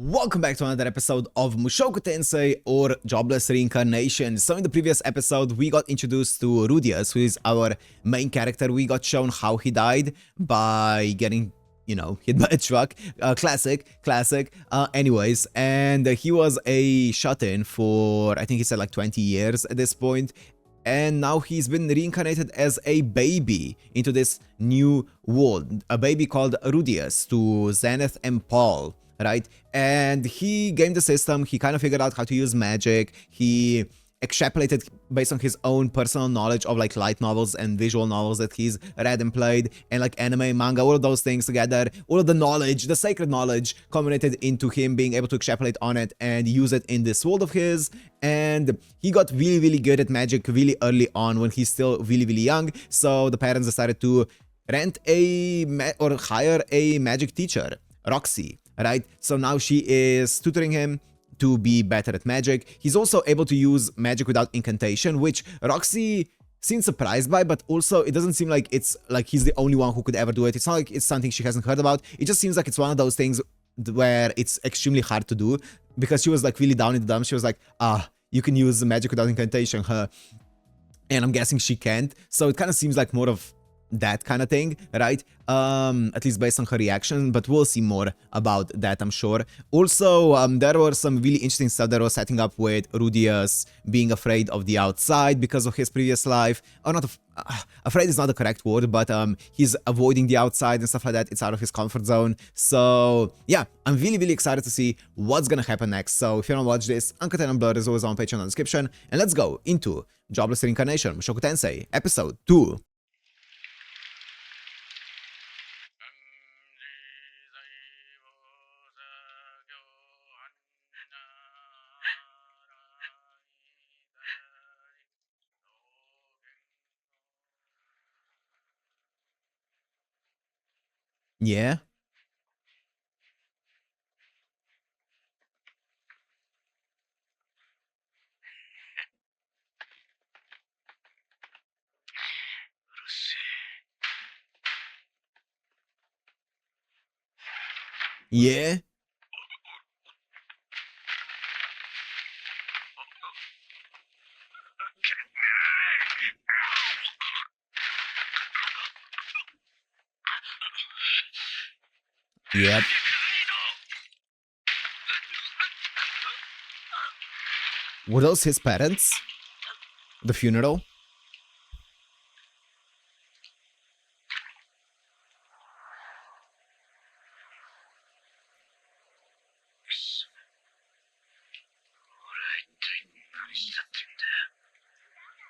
Welcome back to another episode of Mushoku Tensei or Jobless Reincarnation. So in the previous episode, we got introduced to Rudeus, who is our main character. We got shown how he died by getting, hit by a truck. Classic. Anyways, and he was a shut-in for, I think he said like 20 years at this point. And now he's been reincarnated as a baby into this new world. A baby called Rudeus to Zenith and Paul. Right? And he gamed the system, he kind of figured out how to use magic, he extrapolated based on his own personal knowledge of like light novels and visual novels that he's read and played, and like anime, manga, all of those things together, all of the knowledge, the sacred knowledge, culminated into him being able to extrapolate on it and use it in this world of his. And he got really good at magic really early on when he's still really young, so the parents decided to rent or hire a magic teacher, Roxy. Right? So now she is tutoring him to be better at magic. He's also able to use magic without incantation, which Roxy seems surprised by, but also it doesn't seem like it's like he's the only one who could ever do it. It's not like it's something she hasn't heard about. It just seems like it's one of those things where it's extremely hard to do, because she was like really down in the dumps. She was like, you can use magic without incantation, huh? And I'm guessing she can't. So it kind of seems like more of that kind of thing, right? At least based on her reaction, but we'll see more about that, I'm sure. Also, there were some really interesting stuff that was setting up with Rudeus being afraid of the outside because of his previous life. Or not, afraid is not the correct word, but he's avoiding the outside and stuff like that. It's out of his comfort zone. So yeah, I'm really excited to see what's gonna happen next. So if you want to watch this, Uncut and Unblurred is always on Patreon in the description. And let's go into Jobless Reincarnation, Mushoku Tensei, Episode 2. Yeah. Yeah. Yep. Were those his parents? The funeral?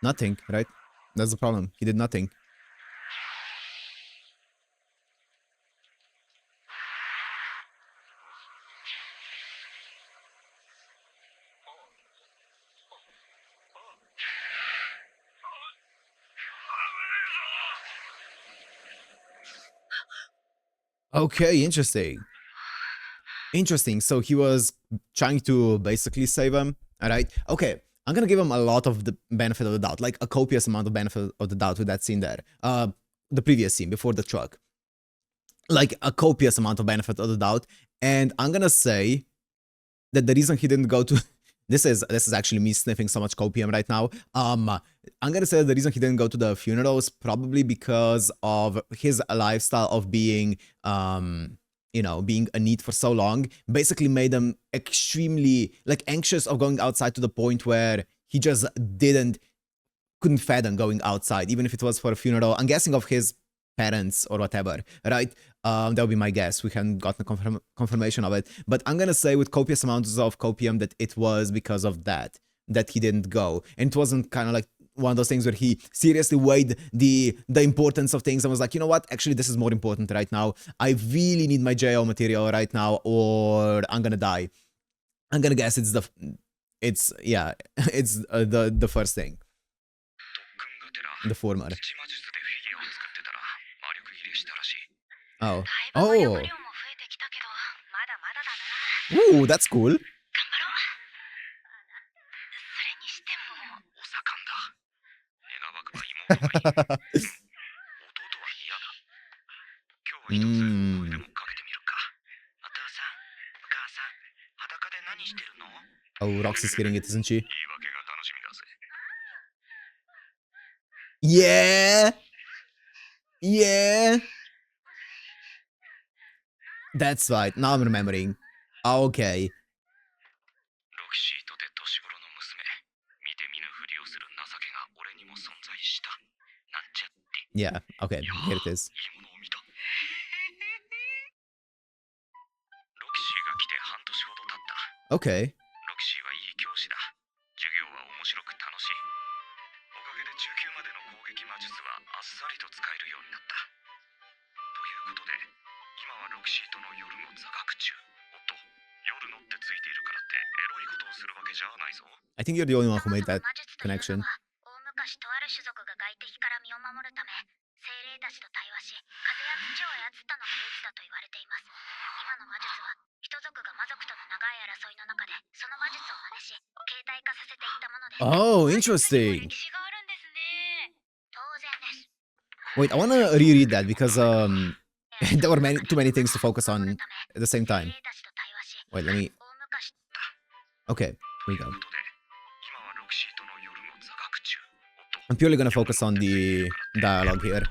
Nothing, right? That's the problem. He did nothing. Okay, interesting. So he was trying to basically save him, alright? Okay, I'm gonna give him a lot of the benefit of the doubt, like a copious amount of benefit of the doubt with that scene there. The previous scene, before the truck. Like, a copious amount of benefit of the doubt, and I'm gonna say that the reason he didn't go to... This is actually me sniffing so much copium right now. I'm gonna say the reason he didn't go to the funeral is probably because of his lifestyle of being, being a NEET for so long, basically made him extremely, like, anxious of going outside to the point where he just couldn't fathom going outside, even if it was for a funeral. I'm guessing of his parents or whatever, right? That would be my guess. We haven't gotten a confirmation of it, but I'm gonna say with copious amounts of copium that it was because of that he didn't go. And it wasn't kind of like one of those things where he seriously weighed the importance of things and was like, you know what, actually this is more important right now. I really need my JO material right now, or I'm gonna die. I'm gonna guess it's the first thing, the former. Oh. Ooh, that's cool. Oh, Roxy's getting it, isn't she? Yeah! Yeah! That's right, now I'm remembering. Okay. Yeah, okay, here it is. Okay. I think you're the only one who made that connection. Oh, interesting. Wait, I want to reread that because there were too many things to focus on at the same time. Wait, let me... Okay, here we go. I'm purely gonna focus on the dialogue here.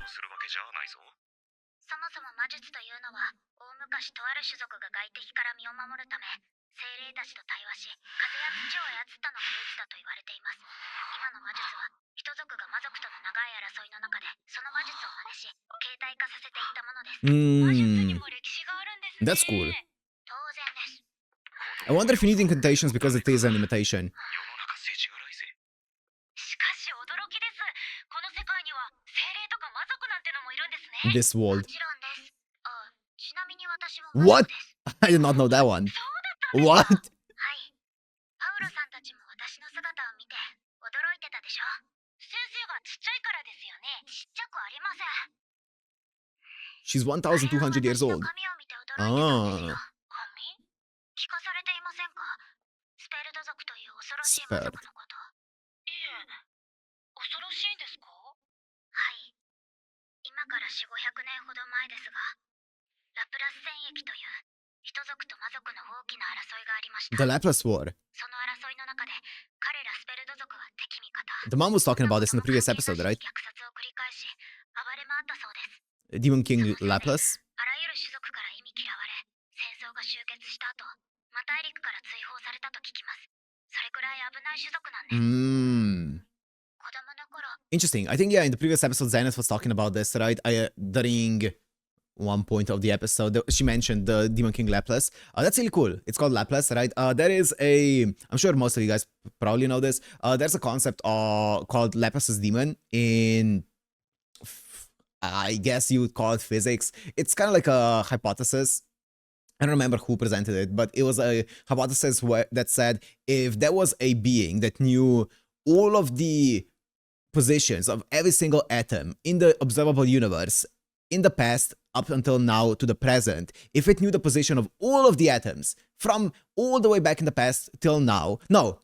That's cool. I wonder if you need incantations because it is an imitation. This world. What? I did not know that one. What? She's 1,200 years old. Ah. Spared. The Laplace War. The mom was talking about this in the previous episode, right? Demon King Laplace. Interesting. I think, yeah, in the previous episode, Zenith was talking about this, right? During one point of the episode, she mentioned the Demon King Laplace. That's really cool. It's called Laplace, right? There is I'm sure most of you guys probably know this. There's a concept called Laplace's Demon in, I guess you would call it physics. It's kind of like a hypothesis. I don't remember who presented it, but it was a hypothesis that said if there was a being that knew all of the positions of every single atom in the observable universe in the past up until now to the present, if it knew the position of all of the atoms from all the way back in the past till now, no,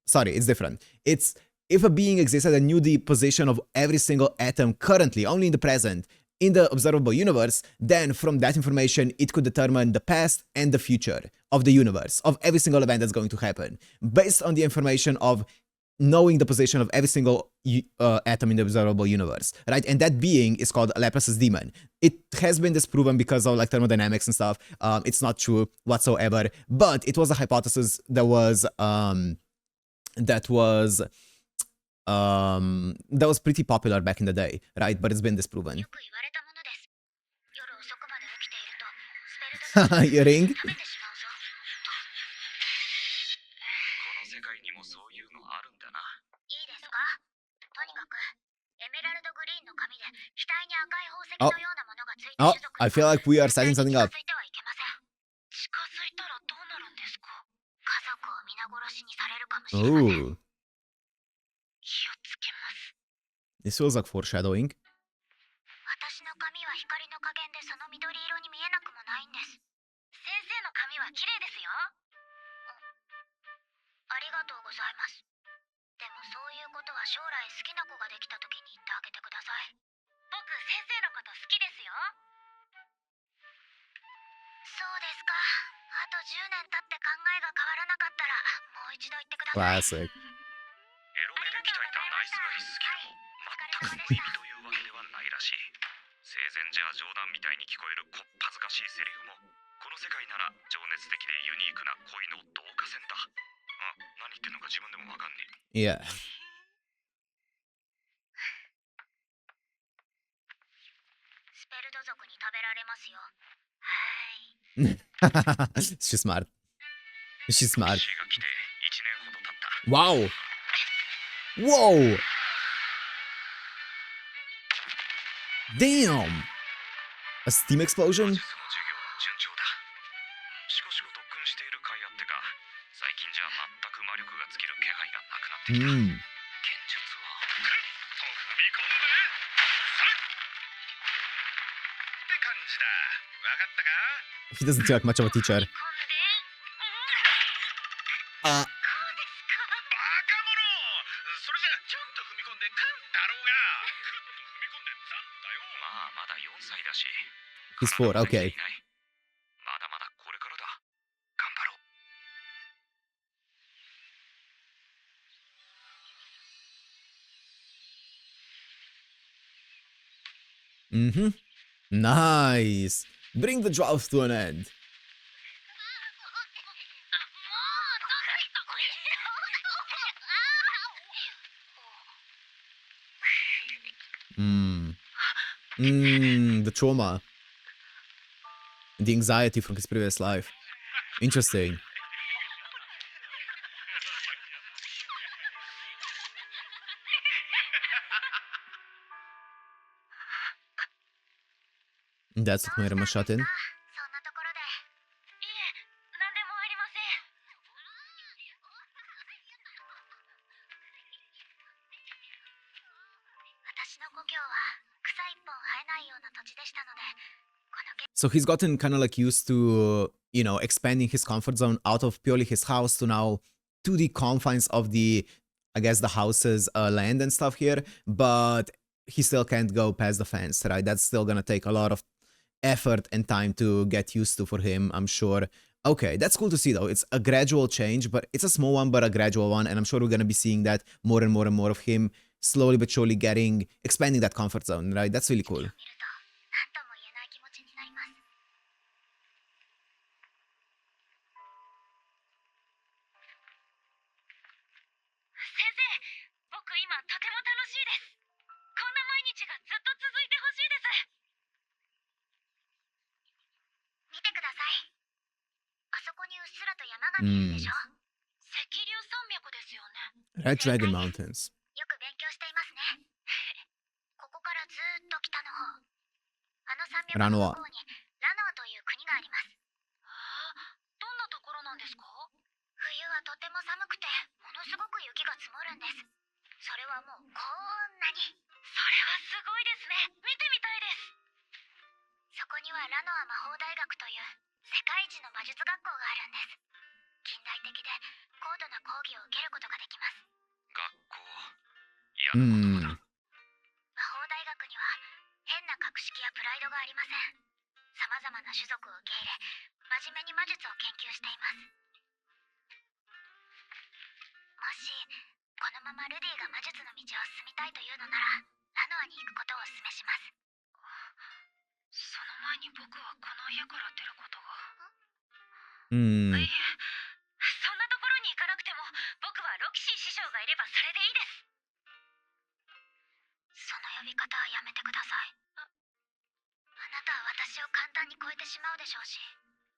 sorry, it's different. It's if a being existed and knew the position of every single atom currently, only in the present, in the observable universe, then from that information, it could determine the past and the future of the universe, of every single event that's going to happen, based on the information of knowing the position of every single atom in the observable universe, right? And that being is called Laplace's demon. It has been disproven because of like thermodynamics and stuff. It's not true whatsoever, but it was a hypothesis that was pretty popular back in the day, right? But it's been disproven. Ring? Oh, I feel like we are setting something up. Ooh. This feels like foreshadowing. Classic. エロゲで鍛えたナイスガイスキルも全く無意味というわけではないらしい。生前じゃ冗談みたいに聞こえるこっぱずかしいセリフもこの世界なら情熱的でユニークな恋の導火線だ。まだまだこれからだ。頑張ろう。 Yeah. スペルト族に食べられますよ。はい。 She's smart. She's smart. ロキシーが来て1年ほど経った。 Wow. Whoa. Damn. A steam explosion? 魔術の授業は順調だ。しこしこと特訓している甲斐あってか、最近じゃ全く魔力が尽きる気配がなくなってきた。Hmm. 剣術は踏み込むね。って感じだ。わかったか？ He doesn't seem like much of a teacher. 踏み込んで。Uh, バカ者。それじゃちょっと踏み込んでくんだろうが。ちょっと踏み込んでたんだよ。まあまだ4歳だし。 he's 4. 体は Okay. まだまだこれからだ。頑張ろう。 Mm-hmm. Nice. Bring the drought to an end. The trauma. The anxiety from his previous life. Interesting. That's what made him a shut-in. そんなところで。いえ、何でもありません。 So he's gotten kind of like used to, you know, expanding his comfort zone out of purely his house to now to the confines of the, I guess, the house's land and stuff here, but he still can't go past the fence, right? That's still gonna take a lot of effort and time to get used to for him, I'm sure. Okay, that's cool to see though. It's a gradual change, but it's a small one, but a gradual one, and I'm sure we're gonna be seeing that more and more and more of him slowly but surely expanding that comfort zone, right? That's really cool. 先生、僕今とても楽しいです。こんな毎日がずっと続いてほしいです。 Red Dragon Mountains. よく勉強していますね。ここからずーっと北の方。あの山脈の向こうにラノアという国があります。どんなところなんですか？冬はとても寒くて、ものすごく雪が積もるんです。それはもうこんなに。それはすごいですね。見てみたいです。そこにはラノア魔法大学という世界一の魔術学校があるんです。近代的で高度な講義を受けることができます。学校。いや、魔法大学には変な格式やプライドがありません。様々な種族を受け入れ、真面目に魔術を研究しています。もしこのままルディが魔術の道を進みたいというのなら、ラノアに行くことをお勧めします。その前に僕はこの家から出ることが。いえ、そんなところに行かなくても、僕はロキシー師匠がいればそれでいいです。その呼び方はやめてください。あなたは私を簡単に超えてしまうでしょうし。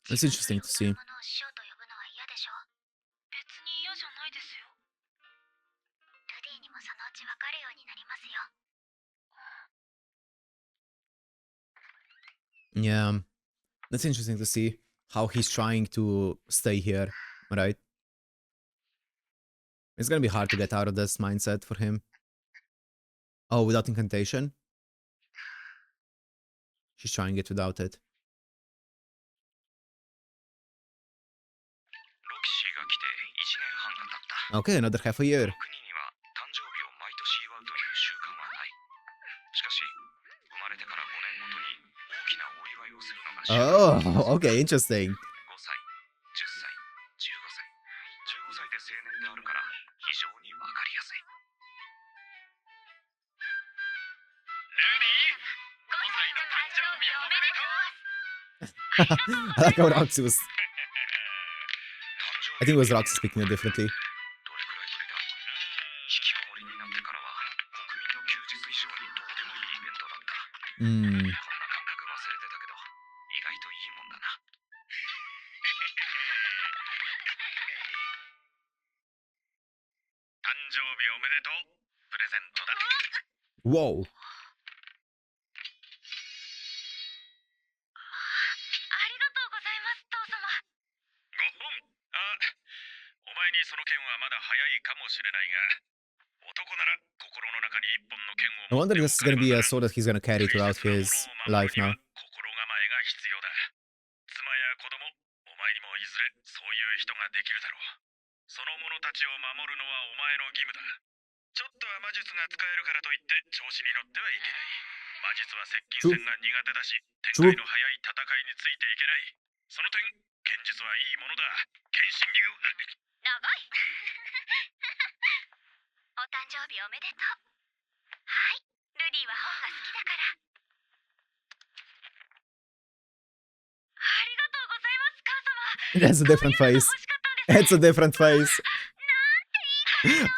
That's interesting to see. 自分の師匠と呼ぶのは嫌でしょ。別に嫌じゃないですよ。ルディにもそのうちわかるようになりますよ。 Yeah, that's interesting to see how he's trying to stay here, right? It's gonna be hard to get out of this mindset for him. Oh, without incantation? She's trying it without it. ロキシーが来て1年半が経った。 Okay, another half a year. 国には誕生日を毎年祝うという習慣はない。しかし、生まれてから5年ごとに大きなお祝いをするのが Oh, okay, interesting. 5歳、10歳、15歳。15歳で青年であるから非常にわかりやすい。ルディ、5歳の誕生日おめでとう。 I like how Roxy was. I think it was Roxy speaking it differently. どれくらいぶりだ。引きこもりになってからは国民の休日以上にどうでもいいイベントだった。こんな感覚忘れてたけど意外といいもんだな。誕生日おめでとう。プレゼントだ。 Whoa. ありがとうございます、父様。5本。お前にその剣はまだ早いかもしれないが、男なら心の中に一本の剣 I を wonder if this is gonna be a sword that he's gonna carry throughout his life now. 心構えが必要だ。妻や子供、お前にもいずれそういう人ができるだろう。その者たちを守るのはお前の義務だ。ちょっとは魔術が使えるからといって調子に乗ってはいけない。魔術は接近戦が苦手だし、展開の早い戦いについていけない。その点、剣術はいいものだ。剣心流。長い。お誕生日おめでとう。はい、ルディは本が好きだから。ありがとうございます、母様。 That's a different face. It's a different face.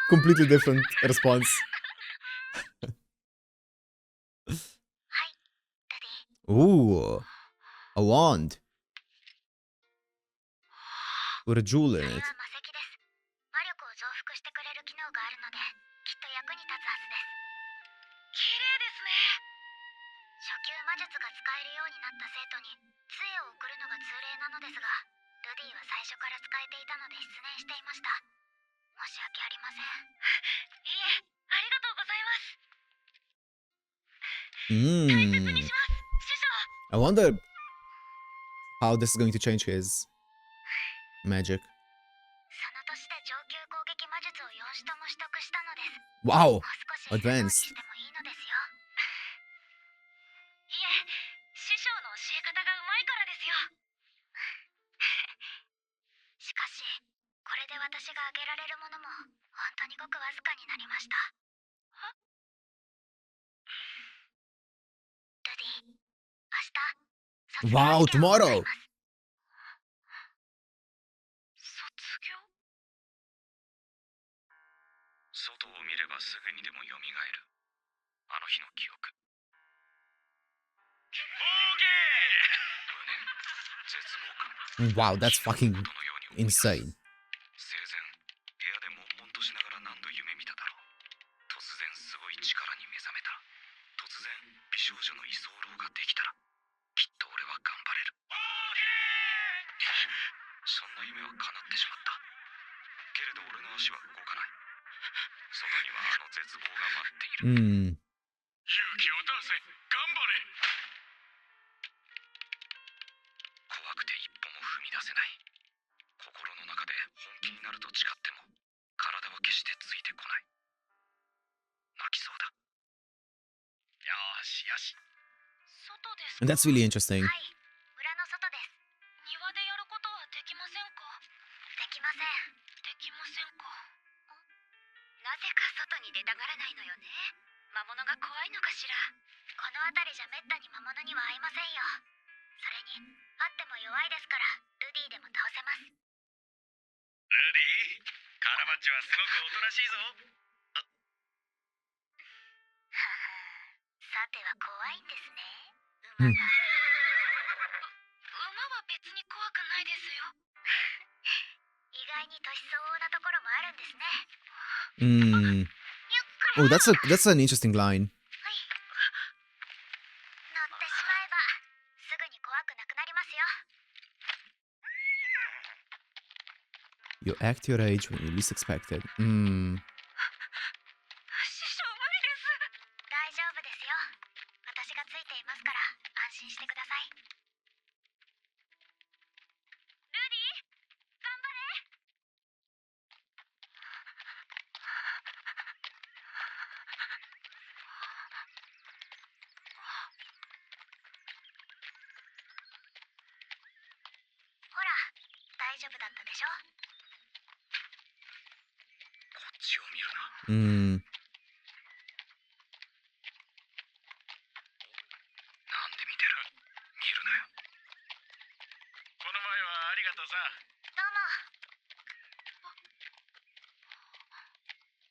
Completely different response. はい、ルディ。 Ooh, a wand with a jewel そ in れ it. は魔石です。魔力を増幅してくれる機能があるので、きっと役に立つはずです。綺麗ですね。初級魔術が使えるようになった生徒に杖を送るのが通例なのですが、ルディは最初から使えていたので失念していました。申し訳ありません。いえ、ありがとうございます。大切にします、師匠。 I wonder how this is going to change his magic. その年で上級攻撃魔術を4種とも取得したのです。 Wow, もう少しやるように advanced. してもいいのですよ。いえ、師匠の教え方がうまいからですよ。しかし、これで私があげられるものも本当にごくわずかになりました。ルディ、明日、卒業 Wow, 試験を行い tomorrow. ます。卒業？外を見ればすぐにでも蘇る。あの日の記憶。無念、絶望感。 Wow, that's fucking ことのように思い出す。 insane. 生前、部屋で悶々としながら何度夢見ただろう。突然すごい力に目覚めた。突然美少女の居候ができたら、きっと俺は頑張れる。そんな夢は叶ってしまった。けれど俺の足は動かない。外にはあの絶望が待っている。勇気を出せ、頑張れ。怖くて一歩も踏み出せない。心の中で本気になると誓っても体は決してついてこない。泣きそうだ。よしよし。外ですか？ And that's really interesting. はい、村の外です。庭でやることはできませんか？できません。できませんか。なぜか外に出たがらないのよね。魔物が怖いのかしら。この辺りじゃめったに魔物には会いませんよ。それに、会っても弱いですから、ルディでも倒せます。ルディ、カラバッチはすごくおとなしいぞ。はは、さては怖いんですね。うん馬は別に怖くないですよ。意外に年相応なところもあるんですね。 Oh, that's an interesting line. 乗ってしまえばすぐに怖くなくなりますよ。 You act your age when you least expect it. 師匠無理です。大丈夫ですよ。私がついていますから安心してください。ルディ、頑張れ。しょ。こっちを見るな。うん。なんで見てる？見るなよ。この前はありがとうさ。どうも。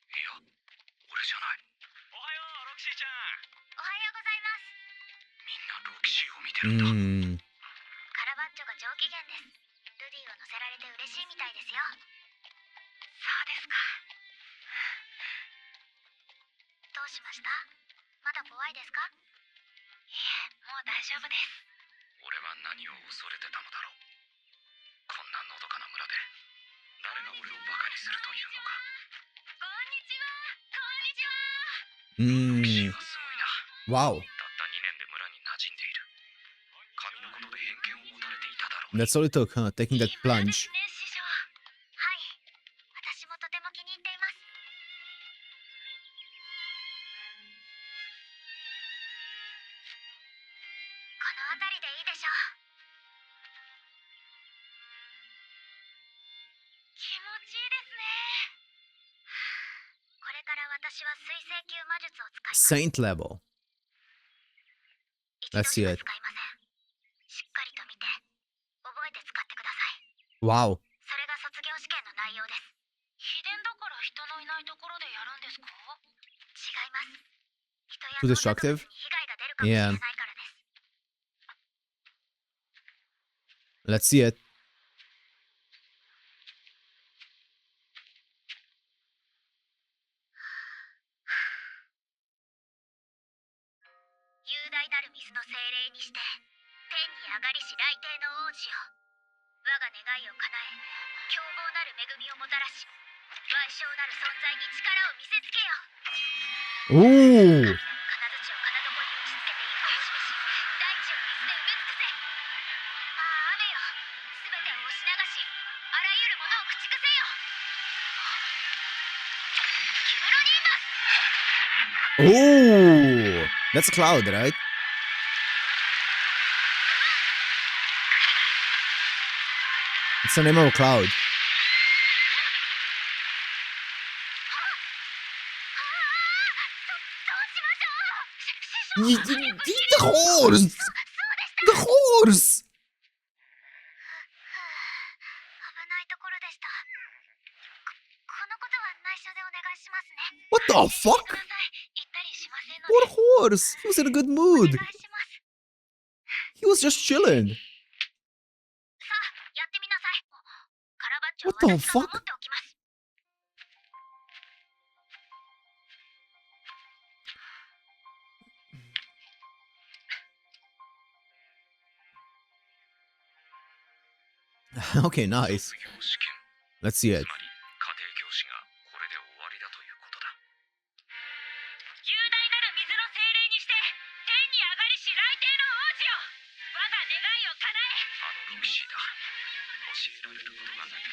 いや、俺じゃない。おはよう、ロクシーちゃん。おはようございます。みんなロキシーを見てうるんだ。ん。カラバッチョが上機嫌です。ルディを乗せられて嬉しいみたいですよ。そうですか。どうしました？まだ怖いですか？いえ、もう大丈夫です。俺は何を恐れてたのだろう。こんなのどかな村で誰が俺をバカにするというのか。こんにちは。こんにちは。うん。ロキシーはすごいな。 Wow. たった2年で村に馴染んでいる。髪のことで偏見を持たれていただろう。 That's all it took, huh? Taking that いい村で plunge. すね、師匠。はい。私もとても気に入っています。この辺りでいいでしょう。気持ちいいですね。これから私は水星級魔術を使います。 Saint level. 一度 Let's し see か it. 使いません。しっかりと見て、覚えて使ってください。 Wow. それが卒業試験の内容です。秘伝だから人のいないところでやるんですか？違います。人や Too 農 destructive? 作物に被害が出るかもしれないからです。 Let's see it. 雄大なる水の精霊にして、天に上がりし来帝の王子よ。我が願いを叶え、凶暴なる恵みをもたらし、賠償なる存在に力を見せつけよ。 Ooh. 神なる金槌を金床に打ちつけて意を示し、大地を水で埋め尽くせ。ああ、雨よ。すべてを押し流し、あらゆるものを駆逐せよ。キムロニーマス。 Oh. That's a cloud, right? It's the name of a cloud. どうしましょう。師匠。 The horse! The horse! 危ないところでした。このことは内緒でお願いしますね。 What the く fuck? ださい。行ったりしませんので。 What horse? He was in a good お mood. 願いします。 He was just chilling. さあ、やってみなさい。カラバッチョ What は the 私が守 fuck? っておきます。 Okay, nice. 卒業試験。 Let's see つ it. まり家庭教師がこれで終わりだということだ。雄大なる水の精霊にして、天に上がりし来帝の王子よ。我が願いを叶え。あのロキシーだ。教えられることがなく、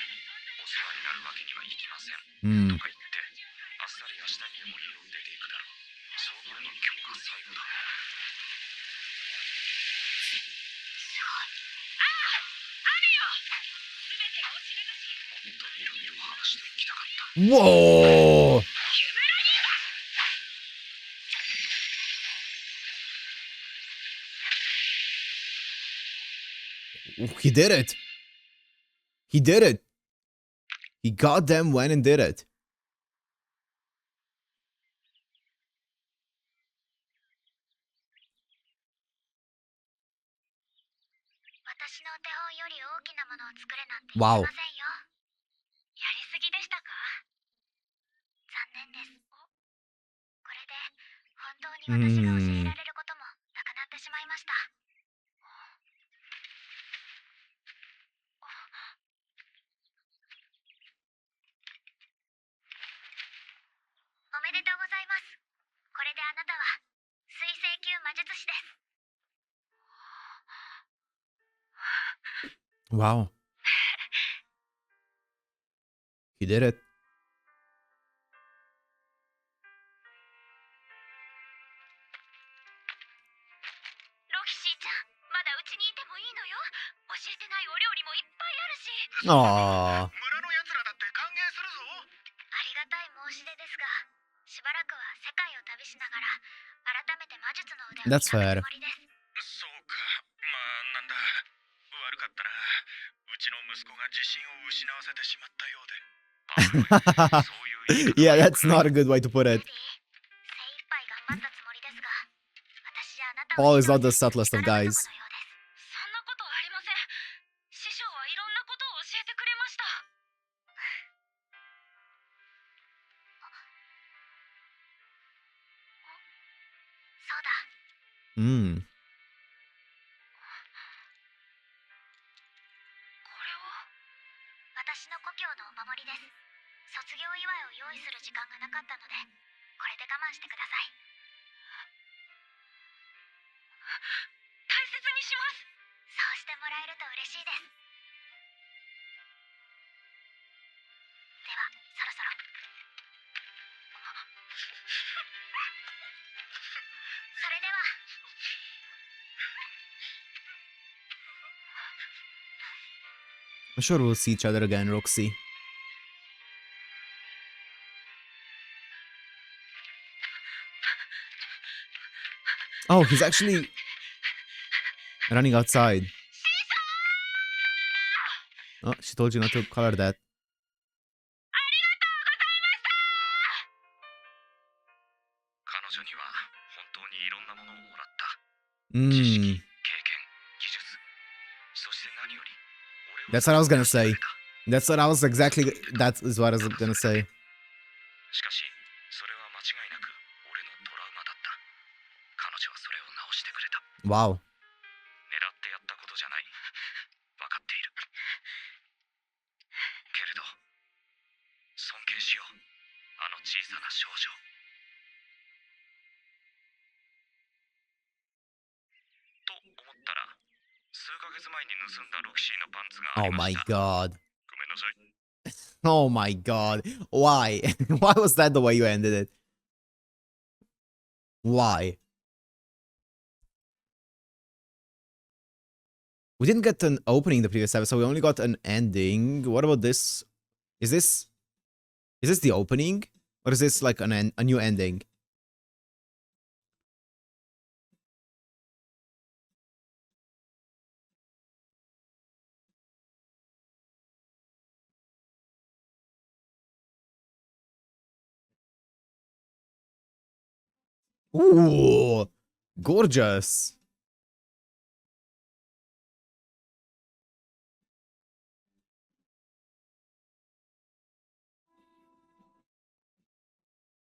お世話になるわけにはいきません。 Hmm. とか言って、あっさり明日にでも家を出ていくだろう。そういうの今日が最後だ。雨よ。すべてを押し流し。もっといろいろ話しておきたかった。 Whoa! He did it. He did it. He goddamn went and did it. 私のお手本より大きなものを作れなんて言え Wow. ませんよ。やりすぎでしたか？残念です。これで本当に私が教えられることもなくなってしまいました。おめでとうございます。これであなたは水星級魔術師です。 Wow. He did it. ロキシーちゃん、まだうちにいてもいいのよ。教えてないお料理もいっぱいあるし。 Aww. That's つも fair. りです。そうか。まあ、なんだ。悪かったな。うちの息子が自信を失わせてしまったようで。そういう言い方 Yeah, は良 that's くない。 not a good way to put ル it. ディ、精一杯頑張ったつもりですが、私じゃあなた Paul を is 指 not the 導する subtlest of 力不足 guys. のようです。そんなことありません。師匠はいろんなことを教えてくれました。そうだ。 Hmm. これは私の故郷のお守りです。卒業祝いを用意する時間がなかったので、これで我慢してください。大切にします。そうしてもらえると嬉しいです。では、そろそろ。それでは。 I'm sure we'll see each other again, Roxy. Oh, he's actually running outside. Oh, she told you not to color that. 彼女には本当にいろんなものをもらった。 Hmm. 経験、技術、そして何より、俺を That's what I was gonna 助けて say. くれた。 That's what I was exactly. That is what I was gonna say. しかし、それは間違いなく俺のトラウマだった。彼女はそれを直してくれた。 Wow. 狙ってやったことじゃない。分かっている。けれど、尊敬しよう。あの小さな少女。と思ったら、数ヶ月前に盗んだロキシーのパンツがあ Oh りま my した。 god. ごめんなさい。 Oh my god. Why? Why was that the way you ended it? Why? We didn't get an opening in the previous episode. We only got an ending. What about this? Is this the opening? Or is this like a new ending? Ooh, gorgeous.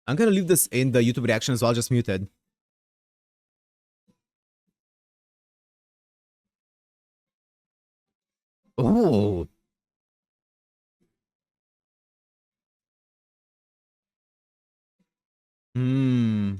I'm gonna leave this in the YouTube reaction as well, just muted. Oh. Hmm.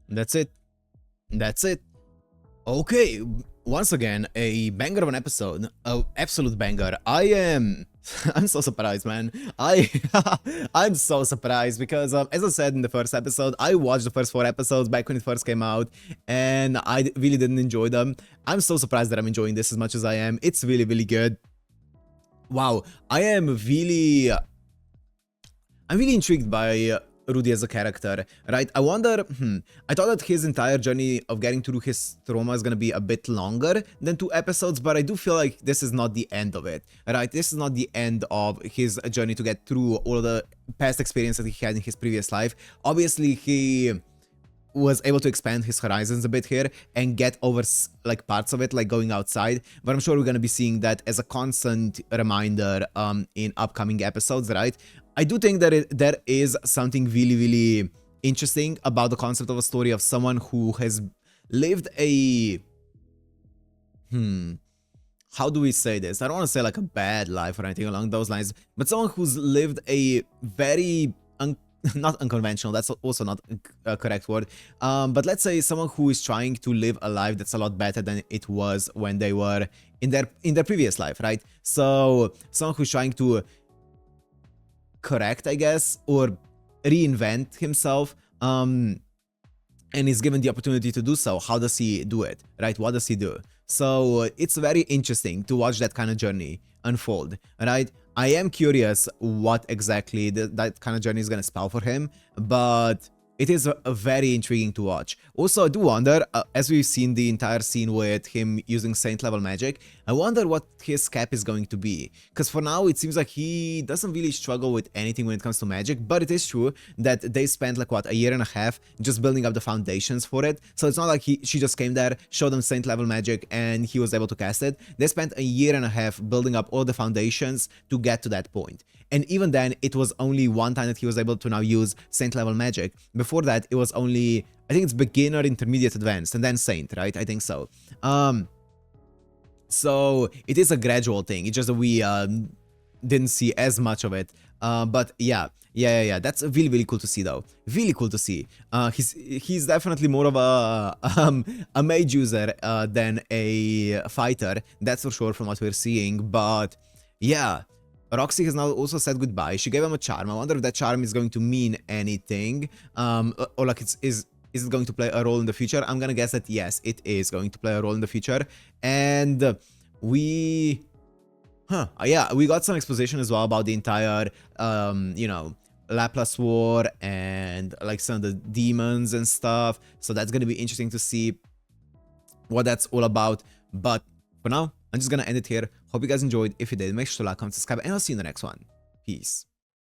That's it. That's it. Okay, once again, a banger of an episode. A absolute banger. I'm so surprised, man. I'm so surprised because, as I said in the first episode, I watched the first 4 episodes back when it first came out, and I really didn't enjoy them. I'm so surprised that I'm enjoying this as much as I am. It's really, really good. Wow, I'm really intrigued by Rudy as a character, right? I wonder, I thought that his entire journey of getting through his trauma is gonna be a bit longer than 2 episodes, but I do feel like this is not the end of it, right? This is not the end of his journey to get through all of the past experiences that he had in his previous life. Obviously, he was able to expand his horizons a bit here and get over like parts of it, like going outside, but I'm sure we're gonna be seeing that as a constant reminder in upcoming episodes, right? I do think that there is something really, really interesting about the concept of a story of someone who has lived a how do we say this? I don't want to say like a bad life or anything along those lines, but someone who's lived a very not unconventional, that's also not a correct word, but let's say someone who is trying to live a life that's a lot better than it was when they were in their previous life, right? So someone who's trying to correct, I guess, or reinvent himself, and is given the opportunity to do so. How does he do it, right? What does he do? So it's very interesting to watch that kind of journey unfold, right? I am curious what exactly that kind of journey is going to spell for him, but it is a very intriguing to watch. Also, I do wonder, as we've seen the entire scene with him using saint level magic, I wonder what his cap is going to be. Because for now, it seems like he doesn't really struggle with anything when it comes to magic, but it is true that they spent like, what, a year and a half just building up the foundations for it. So it's not like she just came there, showed him saint level magic, and he was able to cast it. They spent a year and a half building up all the foundations to get to that point. And even then, it was only one time that he was able to now use saint level magic. Before that, it was only, I think it's beginner, intermediate, advanced, and then saint, right? I think so. So it is a gradual thing. It's just that we didn't see as much of it. But yeah. That's really cool to see, though. Really cool to see. He's definitely more of a mage user than a fighter. That's for sure from what we're seeing. But yeah. Roxy has now also said goodbye. She gave him a charm. I wonder if that charm is going to mean anything. Or like is it going to play a role in the future? I'm gonna guess that yes, it is going to play a role in the future. And we... yeah, we got some exposition as well about the entire, you know, Laplace War and like some of the demons and stuff. So that's gonna be interesting to see what that's all about. But for now, I'm just gonna end it here. Hope you guys enjoyed. If you did, make sure to like, comment, subscribe, and I'll see you in the next one. Peace.